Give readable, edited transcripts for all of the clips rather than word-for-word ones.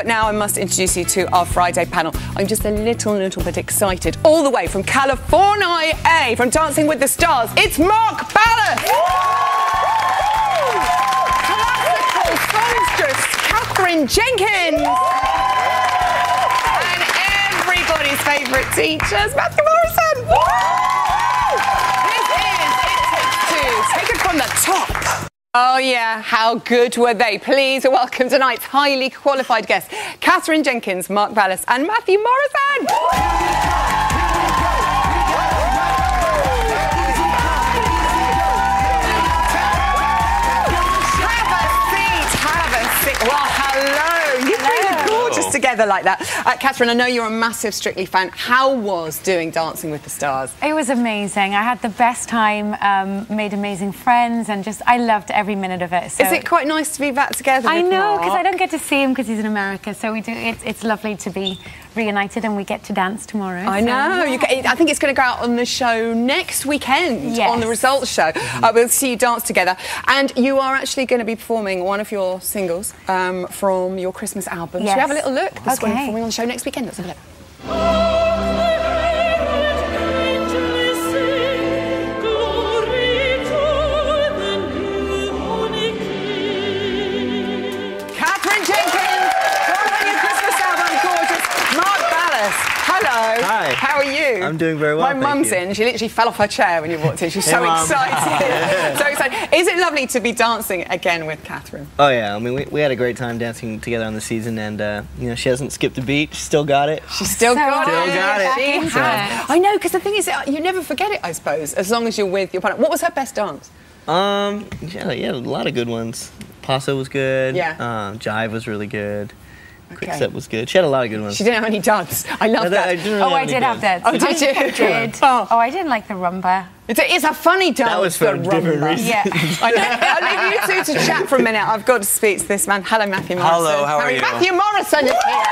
But now I must introduce you to our Friday panel. I'm just a little bit excited. All the way from California, from Dancing with the Stars, it's Mark Ballas! Classical songstress Katherine Jenkins! And everybody's favourite teachers, Matthew Morrison! This is It Takes Two. Take it from the top. Oh yeah, how good were they? Please welcome tonight's highly qualified guests, Katherine Jenkins, Mark Ballas and Matthew Morrison! Have a seat. Well, hello. You look gorgeous together like that. Katherine, I know you're a massive Strictly fan. How was doing Dancing with the Stars? It was amazing. I had the best time, made amazing friends, and just, I loved every minute of it. So. Is it quite nice to be back together with I know, Mark? because I don't get to see him because he's in America, so we do. It's lovely to be reunited, and we get to dance tomorrow. I know. I think it's going to go out on the show next weekend, yes. on the results show. We'll see you dance together. And you are actually going to be performing one of your singles from your Christmas album. Yes. Should we have a little look? This one Okay. performing on the show next weekend. Let's have a look. Hello. Hi. How are you? I'm doing very well, My mum's in. She literally fell off her chair when you walked in. She's so excited. So excited. Is it lovely to be dancing again with Katherine? Oh yeah, I mean we had a great time dancing together on the season, and you know, she hasn't skipped a beat. She still got it. She still got it. She has. I know, because the thing is, you never forget it, I suppose, as long as you're with your partner. What was her best dance? Yeah, a lot of good ones. Paso was good. Yeah. Jive was really good. Okay. Quickstep was good. She had a lot of good ones. She didn't have any duds. I love that. I did have that. Oh, did you? I did. Oh. I didn't like the rumba. It's a funny dance. That was for a different reason. Yeah. I know. I'll leave you two to chat for a minute. I've got to speak to this man. Hello, Matthew Morrison. Hello, how are you? Matthew Morrison is here.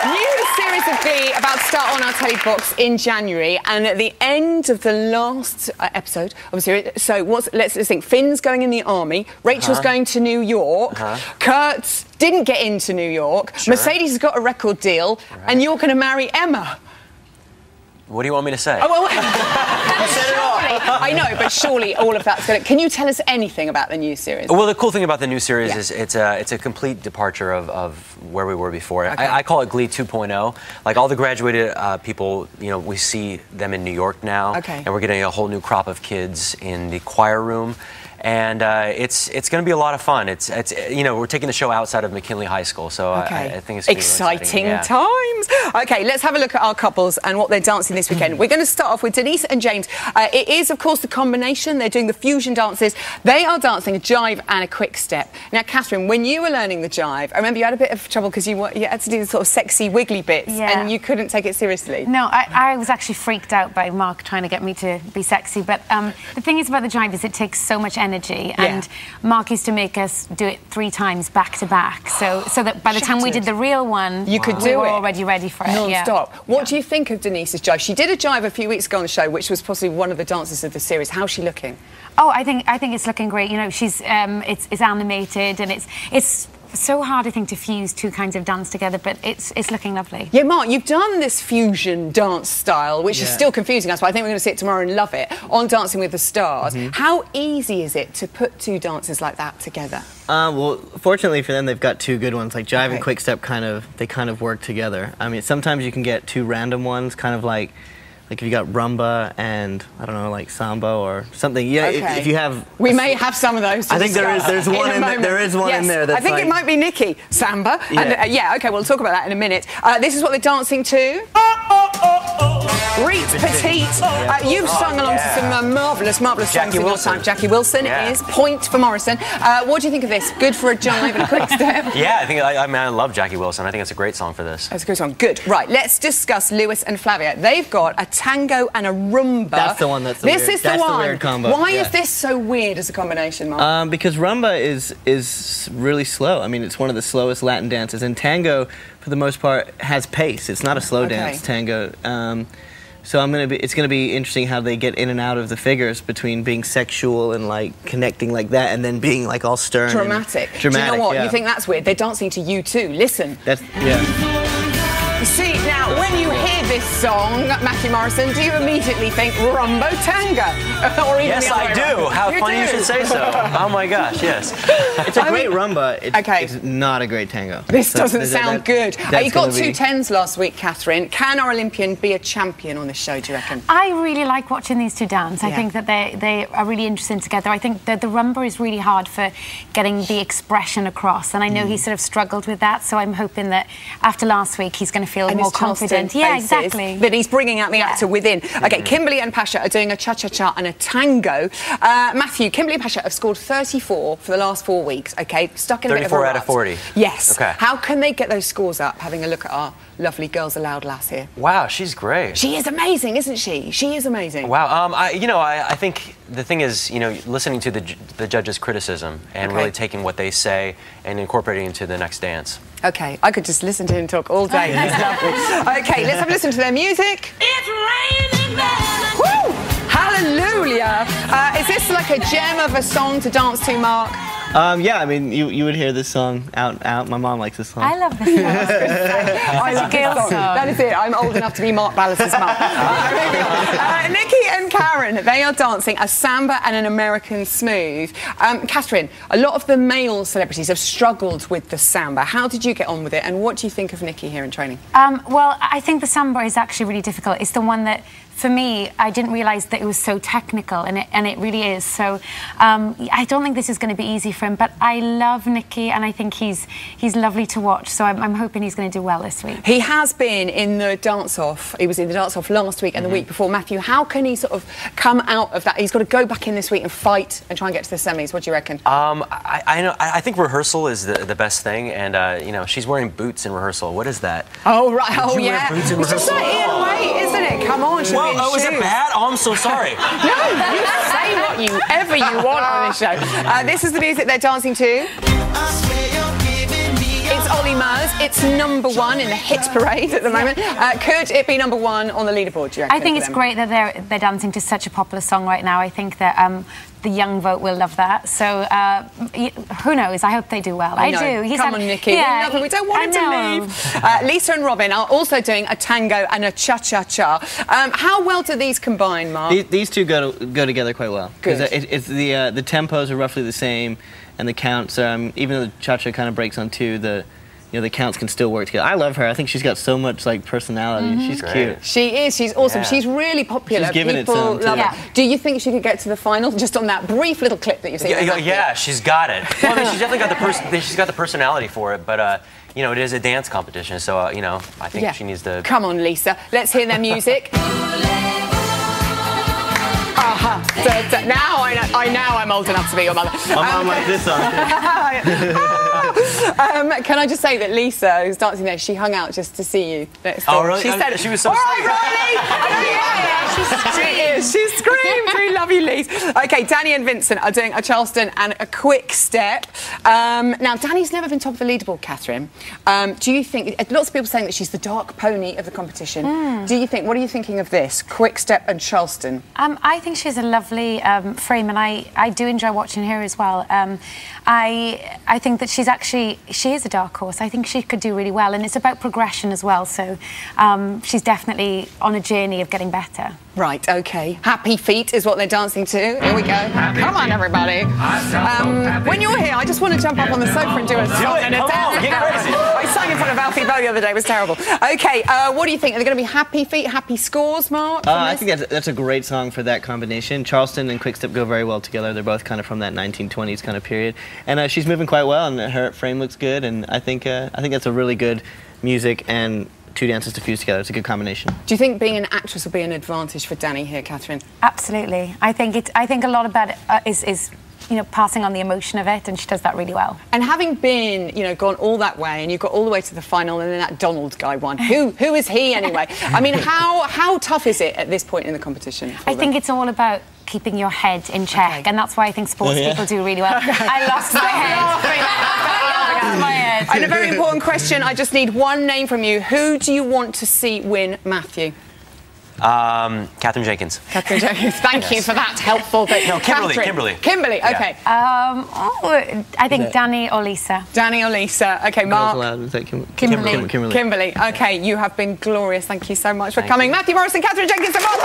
New series of Glee about to start on our telly box in January, and at the end of the last episode of the series, so let's think. Finn's going in the army, Rachel's going to New York, Kurt didn't get into New York, Mercedes has got a record deal, and you're going to marry Emma. What do you want me to say? Oh, well, I know, but surely all of that's going to... Can you tell us anything about the new series? Well, the cool thing about the new series is it's a complete departure of where we were before. Okay. I call it Glee 2.0. Like, all the graduated people, you know, we see them in New York now. Okay. And we're getting a whole new crop of kids in the choir room. And it's going to be a lot of fun. It's you know, we're taking the show outside of McKinley High School, so I think it's gonna be exciting really times. Okay, let's have a look at our couples and what they're dancing this weekend. We're going to start off with Denise and James. It is, of course, the combination. They're doing the fusion dances. They are dancing a jive and a quick step. Now, Katherine, when you were learning the jive, I remember you had a bit of trouble because you had to do the sort of sexy, wiggly bits, and you couldn't take it seriously. No, I was actually freaked out by Mark trying to get me to be sexy. But the thing is about the jive is it takes so much energy, and Mark used to make us do it 3 times back to back, so that by the time we did the real one, you could do we were it already ready for it. Non-stop. What do you think of Denise's jive? She did a jive a few weeks ago on the show, which was possibly one of the dances of the series. How's she looking? Oh, I think it's looking great. You know, she's it's animated, and it's so hard, I think, to fuse 2 kinds of dance together, but it's looking lovely. Yeah, Mark, you've done this fusion dance style, which is still confusing us, but I think we're going to see it tomorrow and love it, on Dancing with the Stars. How easy is it to put 2 dances like that together? Well, fortunately for them, they've got 2 good ones. Like Jive and Quick Step kind of work together. I mean, sometimes you can get 2 random ones, kind of like if you got rumba and, I don't know, like samba or something. Yeah, if you have... We may have some of those. I think there's one in there that's I think like, it might be Nikki. Samba. Yeah. And, okay, we'll talk about that in a minute. This is what they're dancing to. Reet Petite. You've sung along to some marvellous songs in your time. Jackie Wilson is point for Morrison. What do you think of this? Good for a jive and a quick step? Yeah, I love Jackie Wilson. I think it's a great song for this. That's a good song. Good. Right, let's discuss Lewis and Flavia. They've got a tango and a rumba. That's the one. That's the weird combo. Why is this so weird as a combination, Mark? Because rumba is really slow. I mean, it's one of the slowest Latin dances, and tango, for the most part, has pace. It's not a slow dance, tango. So it's gonna be interesting how they get in and out of the figures between being sexual and like connecting like that, and then being like all stern. Dramatic. And Do dramatic. you know what? Yeah. You think that's weird? They're dancing to you too. Listen. You see, now, when you hear this song, Matthew Morrison, do you immediately think Rumbo Tango? Or even Yes, I do. How funny you should say so. Oh my gosh, yes. It's a great rumba. It's not a great tango. This doesn't sound good. You got 2 be... 10s last week, Catherine. Can our Olympian be a champion on this show, do you reckon? I really like watching these two dance. I think that they are really interesting together. I think that the rumba is really hard for getting the expression across, and I know he sort of struggled with that, so I'm hoping that after last week he's going to feel more confident. Yeah, exactly. That he's bringing out the actor within. Okay, Kimberly and Pasha are doing a cha-cha-cha and a tango. Matthew, Kimberly and Pasha have scored 34 for the last 4 weeks, okay? Stuck in a bit of a 34 rut. out of 40. Yes. Okay. How can they get those scores up, having a look at our lovely Girls Aloud lass here? Wow, she's great. She is amazing, isn't she? She is amazing. Wow. I think the thing is, listening to the judges' criticism and really taking what they say and incorporating it into the next dance. Okay, I could just listen to him talk all day. He's lovely. Okay, let's have a listen to their music. It's raining men. Woo! Hallelujah! Is this like a gem of a song to dance to, Mark? Yeah, I mean, you would hear this song out. My mom likes this song. I love this song. I love this song. That is it. I'm old enough to be Mark Ballas's mum. Nikki and Karen, they are dancing a samba and an American smooth. Catherine, a lot of the male celebrities have struggled with the samba. How did you get on with it, and what do you think of Nikki here in training? Well, I think the samba is actually really difficult. It's the one that, for me, I didn't realise that it was so technical, and it really is. So I don't think this is going to be easy for him, but I love Nicky, and I think he's lovely to watch. So I'm hoping he's going to do well this week. He has been in the dance-off. He was in the dance-off last week and the week before. Matthew, how can he sort of come out of that? He's got to go back in this week and fight and try and get to the semis. What do you reckon? I think rehearsal is the best thing, and she's wearing boots in rehearsal. What is that? Oh right, oh Did you yeah. wear boots in It's just rehearsal? like Ian Way, isn't it? Come on, should be in Oh, is it shoes. bad? Oh, I'm so sorry. No, you say whatever you want on this show. This is the music they're dancing to. It's Ollie Murs. It's #1 in the hit parade at the moment. Could it be #1 on the leaderboard, do you reckon? I think it's great that they're dancing to such a popular song right now. I think that the young vote will love that. So who knows? I hope they do well. I do. Come on, Nikki. We don't want him to leave. Lisa and Robin are also doing a tango and a cha-cha-cha. How well do these combine, Mark? These two go together quite well. Good. It's the tempos are roughly the same, and the counts. Even though the cha-cha kind of breaks on 2, the counts can still work together. I love her. I think she's got so much like personality. She's cute. She is. She's awesome. Yeah. She's really popular. She's giving People it some, too. love her. Do you think she could get to the final just on that brief little clip that you've seen? Yeah, she's got it. Well, I mean, she's definitely got she's got the personality for it, but it is a dance competition, so I think she needs to. Come on, Lisa. Let's hear their music. Now I'm old enough to be your mother. My mom likes this song. Can I just say that Lisa, who's dancing there, she hung out just to see you. Oh, really? She said, she was so all sweet. right, Riley. She screamed. We love you, Lisa. Okay, Danny and Vincent are doing a Charleston and a quick step. Now, Danny's never been top of the leaderboard, Catherine. Do you think, lots of people saying that she's the dark pony of the competition. Do you think, what are you thinking of this? Quick step and Charleston. I think she's a lovely frame, and I do enjoy watching her as well. I think that she is a dark horse. I think she could do really well, and it's about progression as well. So she's definitely on a journey of getting better. Right, okay. Happy Feet is what they're dancing to. Here we go. Come on, everybody. When you're here, I just want to jump up on the sofa and do a song and a dance. Come on, get crazy. I sang in front of Alfie Bow the other day. It was terrible. Okay, what do you think? Are they going to be happy feet, happy scores, Mark? I think that's a great song for that combination. Charleston and Quickstep go very well together. They're both kind of from that 1920s kind of period. And she's moving quite well, and her frame looks good. And I think that's a really good music and 2 dances to fuse together. It's a good combination. Do you think being an actress will be an advantage for Danny here, Catherine? Absolutely. I think a lot about it is passing on the emotion of it, and she does that really well. And having been, gone all that way, and you got all the way to the final, and then that Donald guy won. Who is he anyway? I mean, how tough is it at this point in the competition? I think it's all about keeping your head in check, and that's why I think sports people do really well. I lost my head. And a very important question. I just need one name from you. Who do you want to see win, Matthew? Catherine Jenkins. Catherine Jenkins. Thank you for that helpful bit. No, Kimberly. Catherine. Kimberly. Kimberly, okay. I think Danny or Lisa. Danny or Lisa. Okay, Mark. Was that Kimberly. Kimberly. Okay, you have been glorious. Thank you so much for coming. Matthew Morrison, Catherine Jenkins, and Mark.